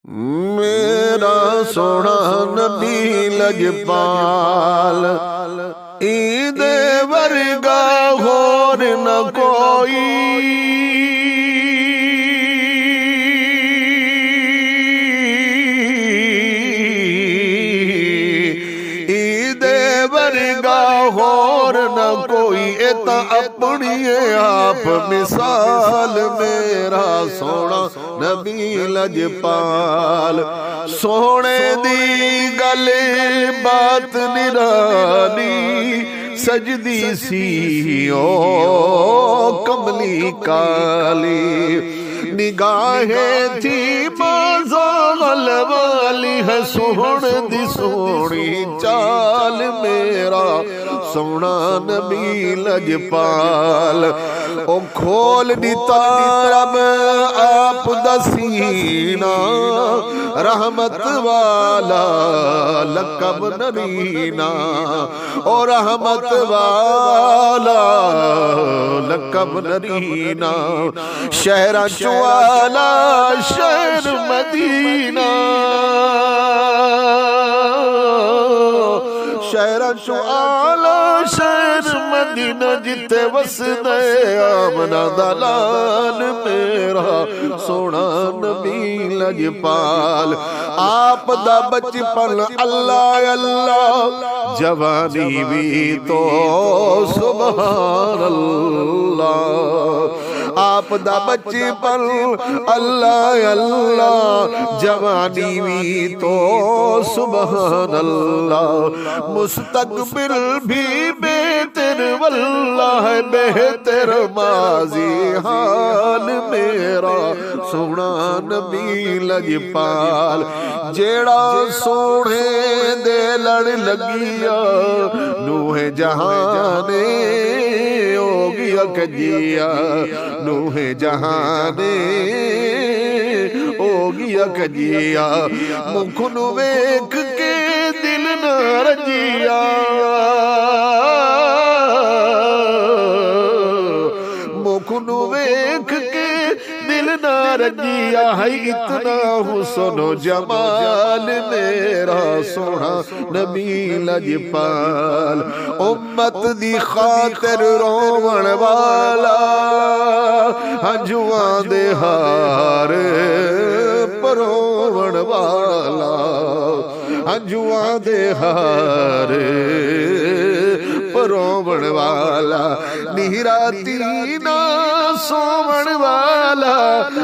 میرا سونا نبی لجپال عید ورگا ہور نہ کوئی عید ورگا ہور نہ کوئی ایتا اپنی آپ مثال میرا سونا نبی لجپال سونے دی گل بات نرانی سجدی سی او کملی کالی نگاہیں تھی مازال والی ہے سوڑ دی سوڑی چال میرا سونا نبی لجپال او کھول دیتا رب آپ دا سینہ رحمت والا لقب نرینا او رحمت والا لقب نرینا شہرہ چوالا شہر مدینہ شہرہ چوالا شہر مدینہ جتے وسدے آمنہ دلال میرا سونا نبی لجپال آپ دا بچپن اللہ اللہ جوانی بھی تو سبحان اللہ آپ دا بچپن اللہ اللہ جوانی بھی تو سبحان اللہ مستقبل بھی بہتر واللہ بہتر ماضی حال میرا سونا نبی لجپال جیڑا سونے دے لڑ لگیا نوح جہانے ہو گیا کجیا نوح جہانے ہو گیا کجیا مکھن ویکھ کے دل نہ رجیا مکھن ویکھ کے دل نہ رجیا ہے اتنا حسن و جمال میرا سونا نبی لجپال امت دی خاطر روون والا ہنجواں دے ہار پروون والا ہنجواں دے ہار پروون والا نہراتی نہ سوون والا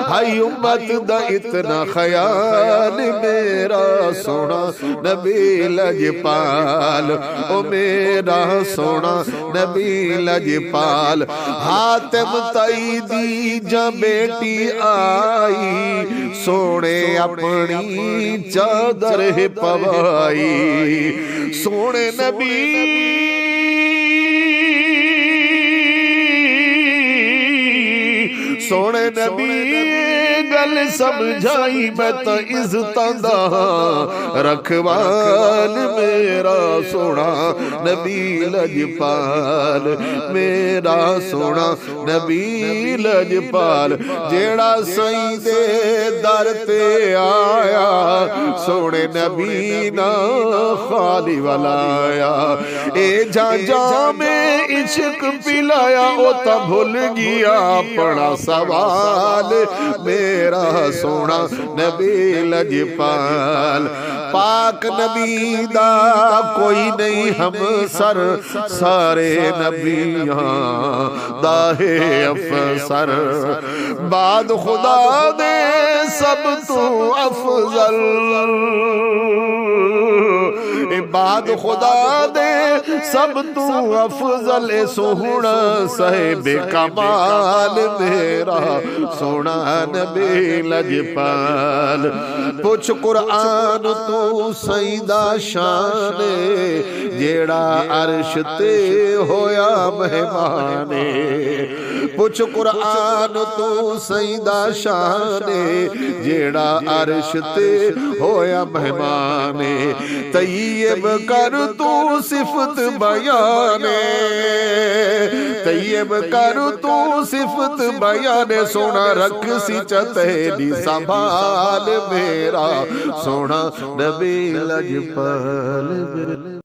ہائی امت دا اتنا خیال میرا سونا نبی لجپال او میرا سونا نبی لجپال حاتم تائی دی جا بیٹی آئی سونے اپنی چادر پوائی سونے نبی سونے نبی گل سمجھائی میں تا عزتاں دا رکھوال میرا سونا نبی لجپال میرا سونا نبی لجپال جیڑا سائیں دے در تے آیا سونے نبی نا خالی والا آیا اے جا جا میں عشق پلایا او تا بھول گیا پڑا سوال میرا سونا نبی لجپال پاک نبی دا کوئی نہیں ہم سر سارے نبیاں داہے افسر بعد خدا دے سب تو افضل بعد خدا دے سب تو افضل سونا صاحب کمال میرا سونا نبی لجپال پوچھ قرآن تو سیدہ شان جیڑا عرش تے ہویا مہمانے پوچھ قرآن تو سیدہ شان جیڑا عرش تے ہویا مہمانے طیب کا کر تو صفت بیانے، طیب کر تو صفت بیانے، سونا رکھ سی چتیری سنبھال میرا سونا نبی لجپال۔